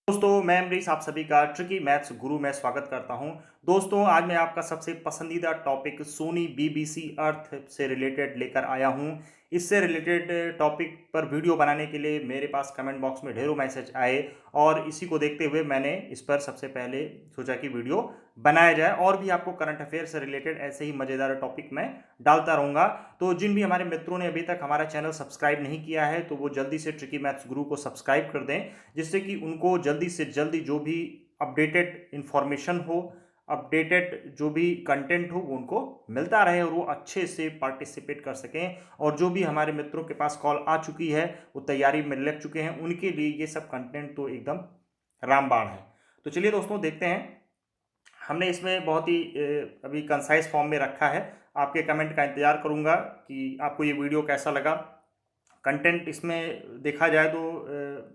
दोस्तों मैं अमरीश आप सभी का ट्रिकी मैथ्स गुरु में स्वागत करता हूं। दोस्तों आज मैं आपका सबसे पसंदीदा टॉपिक सोनी बीबीसी अर्थ से रिलेटेड लेकर आया हूं। इससे रिलेटेड टॉपिक पर वीडियो बनाने के लिए मेरे पास कमेंट बॉक्स में ढेरों मैसेज आए और इसी को देखते हुए मैंने इस पर सबसे पहले सोचा कि वीडियो बनाया जाए और भी आपको करंट अफेयर से रिलेटेड ऐसे ही मज़ेदार टॉपिक मैं डालता रहूँगा। तो जिन भी हमारे मित्रों ने अभी तक हमारा चैनल सब्सक्राइब नहीं किया है तो वो जल्दी से ट्रिकी मैथ्स गुरु को सब्सक्राइब कर दें, जिससे कि उनको जल्दी से जल्दी जो भी अपडेटेड इंफॉर्मेशन हो, अपडेटेड जो भी कंटेंट हो वो उनको मिलता रहे और वो अच्छे से पार्टिसिपेट कर सकें। और जो भी हमारे मित्रों के पास कॉल आ चुकी है वो तैयारी में लग चुके हैं, उनके लिए ये सब कंटेंट तो एकदम रामबाण है। तो चलिए दोस्तों देखते हैं। हमने इसमें बहुत ही अभी कंसाइज फॉर्म में रखा है। आपके कमेंट का इंतज़ार करूंगा कि आपको ये वीडियो कैसा लगा। कंटेंट इसमें देखा जाए तो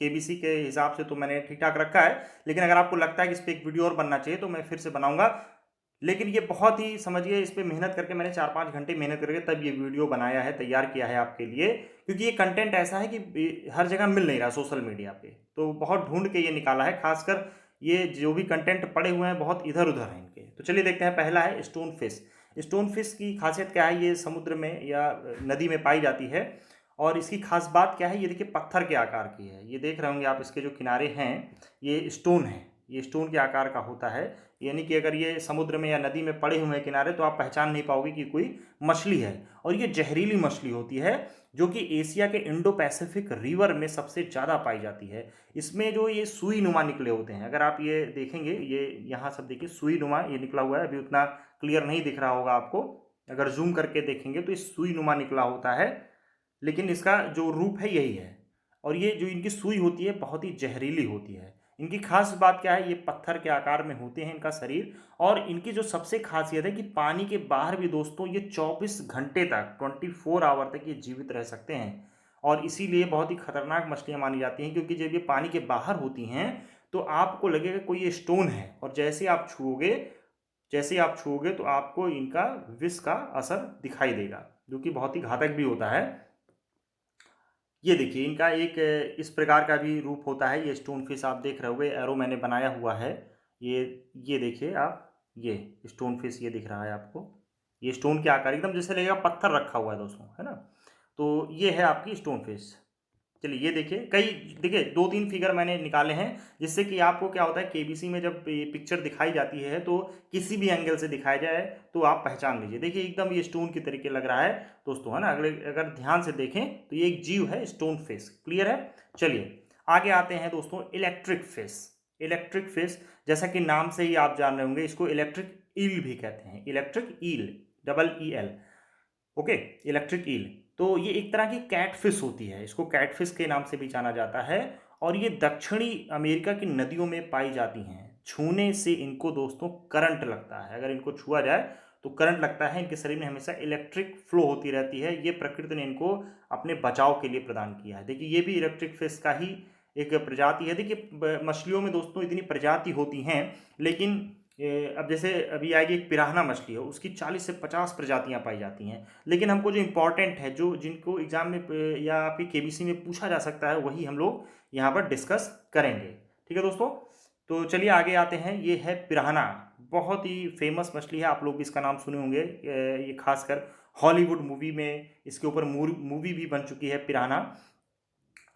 केबीसी के हिसाब से तो मैंने ठीक ठाक रखा है, लेकिन अगर आपको लगता है कि इस पर एक वीडियो और बनना चाहिए तो मैं फिर से बनाऊंगा। लेकिन ये बहुत ही समझिए, इस पर मेहनत करके मैंने 4-5 घंटे मेहनत करके तब ये वीडियो बनाया है, तैयार किया है आपके लिए, क्योंकि ये कंटेंट ऐसा है कि हर जगह मिल नहीं रहा सोशल मीडिया पे, तो बहुत ढूंढ के ये निकाला है। खासकर ये जो भी कंटेंट पड़े हुए हैं बहुत इधर उधर हैं इनके। तो चलिए देखते हैं। पहला है स्टोन फिश। स्टोन फिश की खासियत क्या है? ये समुद्र में या नदी में पाई जाती है और इसकी खास बात क्या है? ये देखिए पत्थर के आकार की है। ये देख रहे होंगे आप, इसके जो किनारे हैं ये स्टोन है, ये स्टोन के आकार का होता है। यानी कि अगर ये समुद्र में या नदी में पड़े हुए हैं किनारे तो आप पहचान नहीं पाओगे कि कोई मछली है। और ये जहरीली मछली होती है जो कि एशिया के इंडो पैसिफिक रिवर में सबसे ज़्यादा पाई जाती है। इसमें जो ये सुई नुमा निकले होते हैं, अगर आप ये देखेंगे, ये यहाँ सब देखिए सुई नुमा ये निकला हुआ है। अभी उतना क्लियर नहीं दिख रहा होगा आपको, अगर जूम करके देखेंगे तो ये सुई नुमा निकला होता है, लेकिन इसका जो रूप है यही है। और ये जो इनकी सुई होती है बहुत ही जहरीली होती है। इनकी खास बात क्या है? ये पत्थर के आकार में होते हैं इनका शरीर। और इनकी जो सबसे खासियत है कि पानी के बाहर भी दोस्तों ये 24 घंटे तक, 24 आवर तक ये जीवित रह सकते हैं। और इसीलिए बहुत ही खतरनाक मछलियाँ मानी जाती हैं, क्योंकि जब ये पानी के बाहर होती हैं तो आपको लगेगा कोई ये स्टोन है, और जैसे आप छूओगे तो आपको इनका विष का असर दिखाई देगा, जो कि बहुत ही घातक भी होता है। ये देखिए इनका एक इस प्रकार का भी रूप होता है। ये स्टोन फिश आप देख रहे होगे, एरो मैंने बनाया हुआ है। ये ये देखिए आप, ये स्टोन फिश ये दिख रहा है आपको। ये स्टोन के आकार एकदम जैसे लगेगा पत्थर रखा हुआ है दोस्तों, है ना। तो ये है आपकी स्टोन फिश। चलिए ये देखिए, कई देखिए 2-3 फिगर मैंने निकाले हैं, जिससे कि आपको क्या होता है केबीसी में जब ये पिक्चर दिखाई जाती है तो किसी भी एंगल से दिखाया जाए तो आप पहचान लीजिए। देखिए एकदम ये स्टोन की तरीके लग रहा है दोस्तों, है ना। अगर अगर ध्यान से देखें तो ये एक जीव है, स्टोन फिश। क्लियर है। चलिए आगे आते हैं दोस्तों, इलेक्ट्रिक फिश। इलेक्ट्रिक फिश जैसा कि नाम से ही आप जान रहे होंगे, इसको इलेक्ट्रिक ईल भी कहते हैं। Electric eel, EEL। Okay, electric eel. तो ये एक तरह की कैटफिश होती है, इसको कैटफिश के नाम से भी जाना जाता है। और ये दक्षिणी अमेरिका की नदियों में पाई जाती हैं। छूने से इनको दोस्तों करंट लगता है, अगर इनको छुआ जाए तो करंट लगता है। इनके शरीर में हमेशा इलेक्ट्रिक फ्लो होती रहती है। ये प्रकृति ने इनको अपने बचाव के लिए प्रदान किया है। देखिए ये भी इलेक्ट्रिक फिश का ही एक प्रजाति है। देखिए मछलियों में दोस्तों इतनी प्रजाति होती हैं, लेकिन अब जैसे अभी आएगी एक पिराहना मछली है, उसकी 40 से 50 प्रजातियां पाई जाती हैं। लेकिन हमको जो इम्पोर्टेंट है, जो जिनको एग्जाम में या आपके केबीसी में पूछा जा सकता है, वही हम लोग यहाँ पर डिस्कस करेंगे। ठीक है दोस्तों। तो चलिए आगे आते हैं। ये है पिराहना, बहुत ही फेमस मछली है, आप लोग भी इसका नाम सुने होंगे। ये खासकर हॉलीवुड मूवी में इसके ऊपर मूवी भी बन चुकी है पिराहना।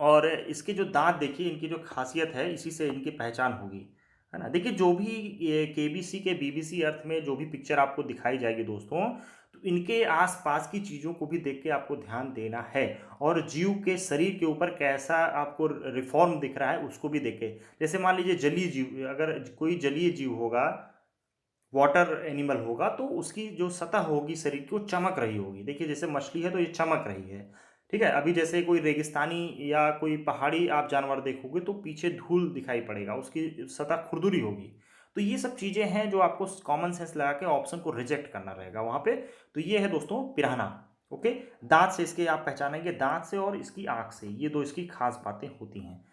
और इसके जो दांत देखिए, इनकी जो खासियत है इसी से इनकी पहचान होगी, है ना। देखिए जो भी ये केबीसी के बीबीसी अर्थ में जो भी पिक्चर आपको दिखाई जाएगी दोस्तों, तो इनके आसपास की चीज़ों को भी देख के आपको ध्यान देना है। और जीव के शरीर के ऊपर कैसा आपको रिफॉर्म दिख रहा है उसको भी देखे। जैसे मान लीजिए जलीय जीव, अगर कोई जलीय जीव होगा, वाटर एनिमल होगा, तो उसकी जो सतह होगी शरीर की वो चमक रही होगी। देखिए जैसे मछली है तो ये चमक रही है। ठीक है। अभी जैसे कोई रेगिस्तानी या कोई पहाड़ी आप जानवर देखोगे तो पीछे धूल दिखाई पड़ेगा, उसकी सतह खुरदुरी होगी। तो ये सब चीज़ें हैं जो आपको कॉमन सेंस लगा के ऑप्शन को रिजेक्ट करना रहेगा वहाँ पे। तो ये है दोस्तों पिराना। ओके। दांत से इसके आप पहचानेंगे, दांत से और इसकी आँख से, ये दो इसकी खास बातें होती हैं।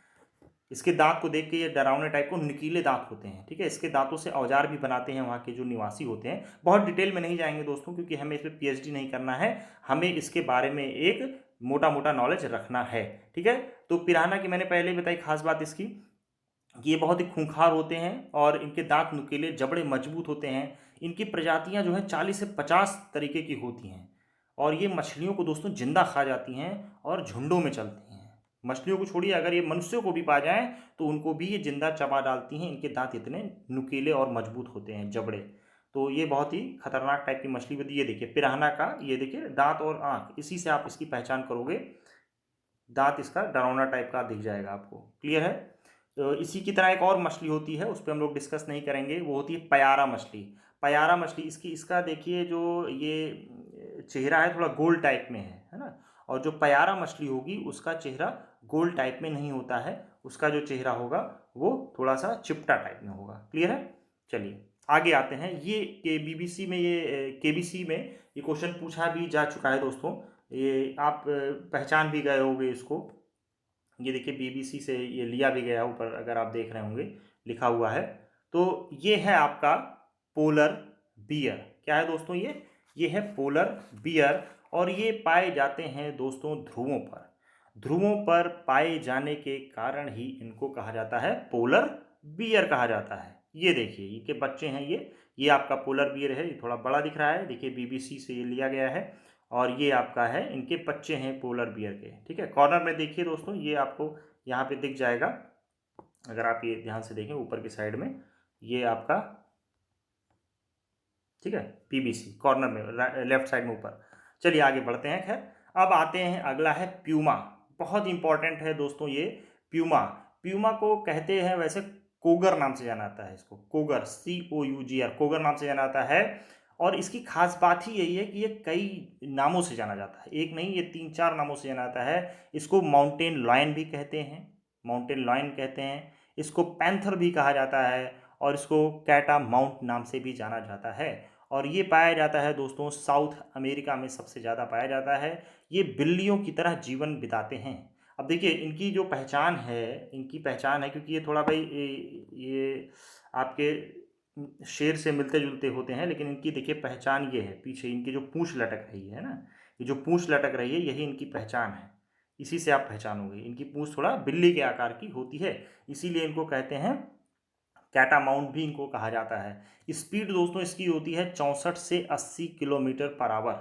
इसके दांत को देख के ये डरावने टाइप को नुकीले दांत होते हैं। ठीक है। इसके दांतों से औजार भी बनाते हैं वहाँ के जो निवासी होते हैं। बहुत डिटेल में नहीं जाएंगे दोस्तों, क्योंकि हमें इस पर पीएचडी नहीं करना है, हमें इसके बारे में एक मोटा मोटा नॉलेज रखना है। ठीक है। तो पिराना की मैंने पहले ही बताई खास बात इसकी। ये बहुत ही खूंखार होते हैं और इनके दांत नुकीले, जबड़े मजबूत होते हैं। इनकी प्रजातियां जो है 40 से 50 तरीके की होती हैं और ये मछलियों को दोस्तों जिंदा खा जाती हैं और झुंडों में चलती हैं। मछलियों को छोड़िए, अगर ये मनुष्यों को भी पा जाएं तो उनको भी ये जिंदा चबा डालती हैं। इनके दांत इतने नुकीले और मजबूत होते हैं, जबड़े। तो ये बहुत ही खतरनाक टाइप की मछली होती है। ये देखिए पिरान्हा का, ये देखिए दांत और आंख, इसी से आप इसकी पहचान करोगे। दांत इसका डरावना टाइप का दिख जाएगा आपको। क्लियर है? तो इसी की तरह एक और मछली होती है, उस पर हम लोग डिस्कस नहीं करेंगे, वो होती है पयारा मछली। पयारा मछली, इसका देखिए जो ये चेहरा है थोड़ा गोल टाइप में है ना। और जो पयारा मछली होगी उसका चेहरा गोल टाइप में नहीं होता है, उसका जो चेहरा होगा वो थोड़ा सा चिपटा टाइप में होगा। क्लियर है? चलिए आगे आते हैं। ये बीबीसी में, ये केबीसी में ये क्वेश्चन पूछा भी जा चुका है दोस्तों। ये आप पहचान भी गए होंगे इसको। ये देखिए बीबीसी से ये लिया भी गया, ऊपर अगर आप देख रहे होंगे लिखा हुआ है। तो ये है आपका पोलर बियर। क्या है दोस्तों? ये है पोलर बियर और ये पाए जाते हैं दोस्तों ध्रुवों पर। ध्रुवों पर पाए जाने के कारण ही इनको कहा जाता है पोलर बियर कहा जाता है। ये देखिए इनके बच्चे हैं ये आपका पोलर बियर है। ये थोड़ा बड़ा दिख रहा है, देखिए बीबीसी से ये लिया गया है। और ये आपका है, इनके बच्चे हैं पोलर बियर के। ठीक है, कॉर्नर में देखिए दोस्तों, ये आपको यहाँ पे दिख जाएगा। अगर आप ये ध्यान से देखें ऊपर की साइड में, ये आपका, ठीक है, पीबीसी कॉर्नर में लेफ्ट साइड में ऊपर। चलिए आगे बढ़ते हैं। खैर अब आते हैं, अगला है प्यूमा। बहुत इंपॉर्टेंट है दोस्तों ये प्यूमा। प्यूमा को कहते हैं वैसे कोगर नाम से जाना जाता है इसको, कोगर, COUGR, कोगर नाम से जाना जाता है। और इसकी खास बात ही यही है कि ये कई नामों से जाना जाता है, एक नहीं ये 3-4 नामों से जाना जाता है। इसको माउंटेन लॉयन भी कहते हैं, माउंटेन लॉयन कहते हैं। इसको पैंथर भी कहा जाता है और इसको कैटा माउंट नाम से भी जाना जाता है। और ये पाया जाता है दोस्तों साउथ अमेरिका में सबसे ज़्यादा पाया जाता है। ये बिल्लियों की तरह जीवन बिताते हैं। अब देखिए इनकी जो पहचान है, इनकी पहचान है क्योंकि ये थोड़ा भाई ये आपके शेर से मिलते जुलते होते हैं, लेकिन इनकी देखिए पहचान ये है, पीछे इनकी जो पूंछ लटक रही है ना, ये जो पूंछ लटक रही है यही इनकी पहचान है। इसी से आप पहचानोगे, इनकी पूंछ थोड़ा बिल्ली के आकार की होती है, इसीलिए इनको कहते हैं कैटामाउंट भी इनको कहा जाता है। स्पीड दोस्तों इसकी होती है 64 से 80 किलोमीटर पर आवर।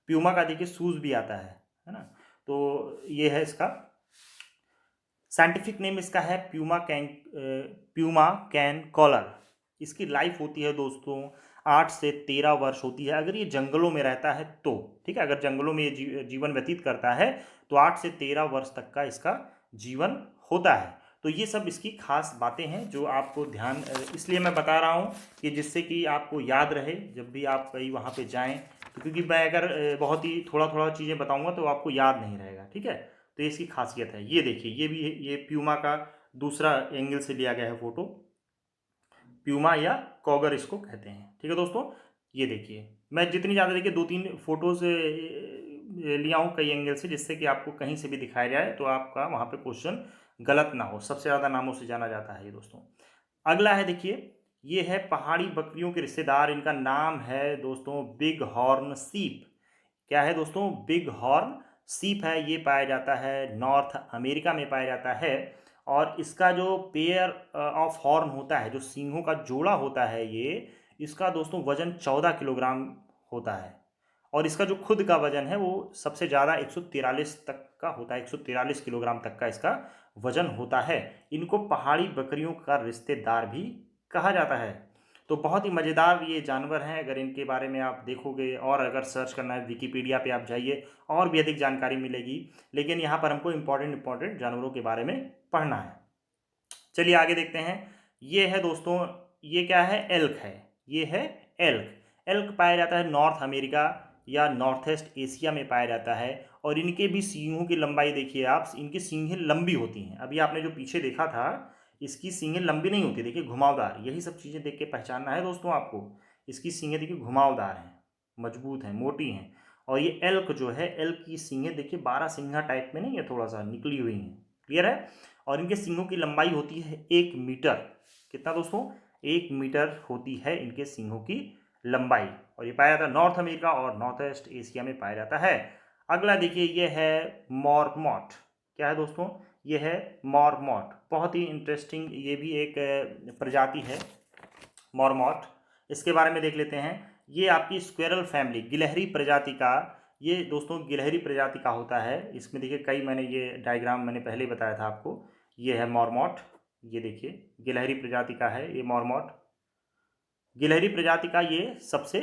प्यूमा का देखिए सूज भी आता है ना। तो ये है इसका साइंटिफिक नेम, इसका है प्यूमा कैन कॉलर। इसकी लाइफ होती है दोस्तों 8 से 13 वर्ष होती है, अगर ये जंगलों में रहता है तो। ठीक है, अगर जंगलों में ये जीवन व्यतीत करता है तो 8 से 13 वर्ष तक का इसका जीवन होता है। तो ये सब इसकी खास बातें हैं जो आपको ध्यान, इसलिए मैं बता रहा हूँ कि जिससे कि आपको याद रहे जब भी आप कहीं वहाँ पे जाएं। तो क्योंकि मैं अगर बहुत ही थोड़ा थोड़ा चीज़ें बताऊँगा तो आपको याद नहीं रहेगा। ठीक है, तो ये इसकी खासियत है। ये देखिए ये भी ये प्यूमा का दूसरा एंगल से लिया गया है फोटो। प्यूमा या कॉगर इसको कहते हैं। ठीक है दोस्तों, ये देखिए मैं जितनी ज़्यादा देखिए 2-3 फोटोज लिया हूँ कई एंगल से, जिससे कि आपको कहीं से भी दिखाया जाए तो आपका वहाँ पे क्वेश्चन गलत ना हो। सबसे ज़्यादा नामों से जाना जाता है ये दोस्तों। अगला है देखिए, ये है पहाड़ी बकरियों के रिश्तेदार, इनका नाम है दोस्तों बिग हॉर्न सीप। क्या है दोस्तों? बिग हॉर्न सीप है। ये पाया जाता है नॉर्थ अमेरिका में पाया जाता है। और इसका जो पेयर ऑफ हॉर्न होता है, जो सींगों का जोड़ा होता है, ये इसका दोस्तों वजन 14 किलोग्राम होता है। और इसका जो खुद का वजन है वो सबसे ज़्यादा 143 तक का होता है, 143 किलोग्राम तक का इसका वजन होता है। इनको पहाड़ी बकरियों का रिश्तेदार भी कहा जाता है। तो बहुत ही मज़ेदार ये जानवर हैं। अगर इनके बारे में आप देखोगे और अगर सर्च करना है विकिपीडिया पे आप जाइए, और भी अधिक जानकारी मिलेगी, लेकिन यहाँ पर हमको इम्पोर्टेंट जानवरों के बारे में पढ़ना है। चलिए आगे देखते हैं। ये है दोस्तों, ये क्या है? एल्क है। ये है एल्क। एल्क पाया जाता है नॉर्थ अमेरिका या नॉर्थ ईस्ट एशिया में पाया जाता है। और इनके भी सींगों की लंबाई देखिए आप, इनकी सींगें लंबी होती हैं। अभी आपने जो पीछे देखा था, इसकी सींगें लंबी नहीं होती, देखिए घुमावदार। यही सब चीज़ें देख के पहचानना है दोस्तों आपको। इसकी सींगें देखिए घुमावदार हैं, मजबूत हैं, मोटी हैं। और ये एल्क जो है, एल्क की सींगें देखिए 12 सिंघा टाइप में नहीं है, थोड़ा सा निकली हुई हैं। क्लियर है? और इनके सींगों की लंबाई होती है 1 मीटर। कितना दोस्तों? 1 मीटर होती है इनके सींगों की लंबाई। और ये पाया जाता है नॉर्थ अमेरिका और नॉर्थ ईस्ट एशिया में पाया जाता है। अगला देखिए, ये है मॉर्मॉट। क्या है दोस्तों? ये है मॉरमॉट, बहुत ही इंटरेस्टिंग ये भी एक प्रजाति है मॉरमॉट। इसके बारे में देख लेते हैं। ये आपकी स्क्वेरल फैमिली गिलहरी प्रजाति का, ये दोस्तों गिलहरी प्रजाति का होता है। इसमें देखिए कई मैंने ये डायग्राम मैंने पहले ही बताया था आपको। ये है मॉरमॉट, ये देखिए गिलहरी प्रजाति का है ये मॉरमॉट। गिलहरी प्रजाति का ये सबसे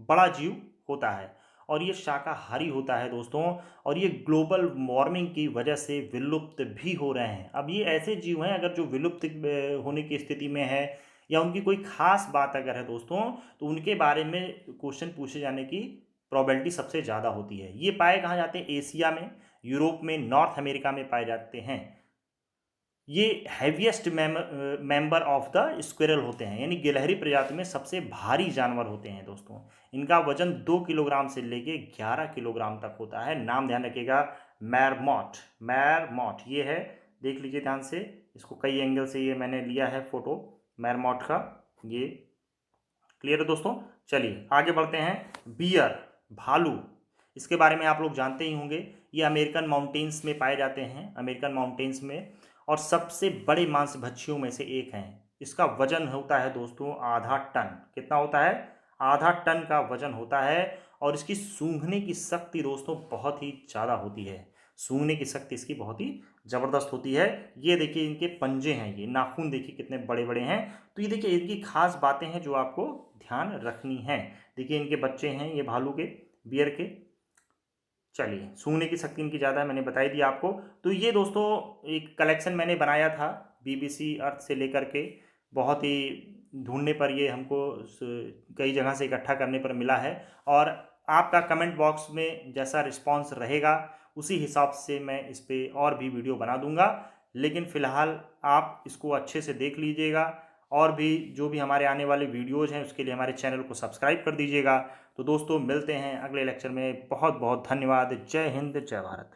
बड़ा जीव होता है और ये शाकाहारी होता है दोस्तों। और ये ग्लोबल वार्मिंग की वजह से विलुप्त भी हो रहे हैं। अब ये ऐसे जीव हैं अगर जो विलुप्त होने की स्थिति में है या उनकी कोई खास बात अगर है दोस्तों, तो उनके बारे में क्वेश्चन पूछे जाने की प्रोबेबिलिटी सबसे ज़्यादा होती है। ये पाए कहाँ जाते हैं? एशिया में, यूरोप में, नॉर्थ अमेरिका में पाए जाते हैं। ये heaviest member of the squirrel होते हैं, यानी गिलहरी प्रजाति में सबसे भारी जानवर होते हैं दोस्तों। इनका वजन 2 किलोग्राम से लेके 11 किलोग्राम तक होता है। नाम ध्यान रखिएगा, मैरमॉट। मैरमॉट ये है, देख लीजिए ध्यान से, इसको कई एंगल से ये मैंने लिया है फोटो मैरमॉट का। ये क्लियर है दोस्तों। चलिए आगे बढ़ते हैं। बियर, भालू, इसके बारे में आप लोग जानते ही होंगे। ये अमेरिकन माउंटेन्स में पाए जाते हैं, अमेरिकन माउंटेन्स में, और सबसे बड़े मांसभक्षियों में से एक हैं। इसका वजन होता है दोस्तों आधा टन। कितना होता है? आधा टन का वजन होता है। और इसकी सूंघने की शक्ति दोस्तों बहुत ही ज़्यादा होती है। सूंघने की शक्ति इसकी बहुत ही ज़बरदस्त होती है। ये देखिए इनके पंजे हैं, ये नाखून देखिए कितने बड़े बड़े हैं। तो ये देखिए इनकी खास बातें हैं जो आपको ध्यान रखनी है। देखिए इनके बच्चे हैं ये भालू के, बियर के। चलिए, सूंघने की शक्ति इनकी ज़्यादा है, मैंने बताई दी आपको। तो ये दोस्तों एक कलेक्शन मैंने बनाया था BBC अर्थ से लेकर के, बहुत ही ढूंढने पर ये हमको कई जगह से इकट्ठा करने पर मिला है। और आपका कमेंट बॉक्स में जैसा रिस्पांस रहेगा उसी हिसाब से मैं इस पर और भी वीडियो बना दूंगा। लेकिन फ़िलहाल आप इसको अच्छे से देख लीजिएगा, और भी जो भी हमारे आने वाले वीडियोज़ हैं उसके लिए हमारे चैनल को सब्सक्राइब कर दीजिएगा। तो दोस्तों मिलते हैं अगले लेक्चर में। बहुत बहुत धन्यवाद। जय हिंद, जय भारत।